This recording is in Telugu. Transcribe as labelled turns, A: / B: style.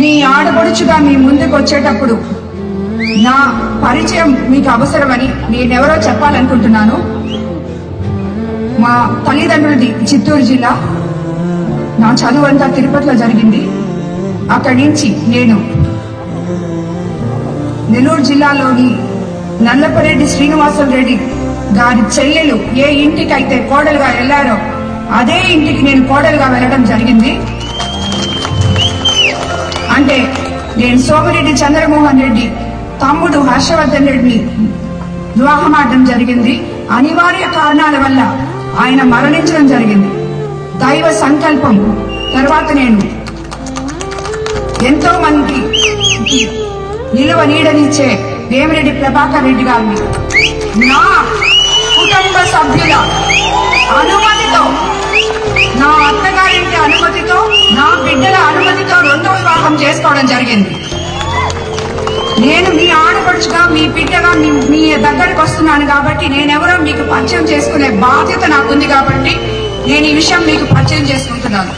A: మీ ఆడపడుచుగా మీ ముందుకు వచ్చేటప్పుడు నా పరిచయం మీకు అవసరమని నేనెవరో చెప్పాలనుకుంటున్నాను. మా తల్లిదండ్రులది చిత్తూరు జిల్లా. నా చదువు అంతా తిరుపతిలో జరిగింది. అక్కడి నుంచి నేను నెల్లూరు జిల్లాలోని నల్లపరెడ్డి శ్రీనివాసరెడ్డి గారి చెల్లెలు ఏ ఇంటికైతే కోడలుగా వెళ్లారో అదే ఇంటికి నేను కోడలుగా వెళ్ళడం జరిగింది. అంటే నేను సోమిరెడ్డి చంద్రమోహన్ రెడ్డి తమ్ముడు హర్షవర్ధన్ రెడ్డిని వివాహమాడడం జరిగింది. అనివార్య కారణాల వల్ల ఆయన మరణించడం జరిగింది. దైవ సంకల్పం తర్వాత నేను ఎంతో మందికి నిలువ నీడనిచ్చే వేమిరెడ్డి ప్రభాకర్ రెడ్డి గారిని నా కుటుంబ సభ్యుల అనుమతితో, నా అత్తగారింటి అనుమతితో, నా బిడ్డల అనుమతితో రెండో వివాహం చేసుకోవడం జరిగింది. నేను మీ ఆడపడుచుగా, మీ బిడ్డగా మీ దగ్గరికి వస్తున్నాను కాబట్టి నేనెవరో మీకు పరిచయం చేసుకునే బాధ్యత నాకుంది కాబట్టి నేను ఈ విషయం మీకు పరిచయం చేసుకుంటున్నాను.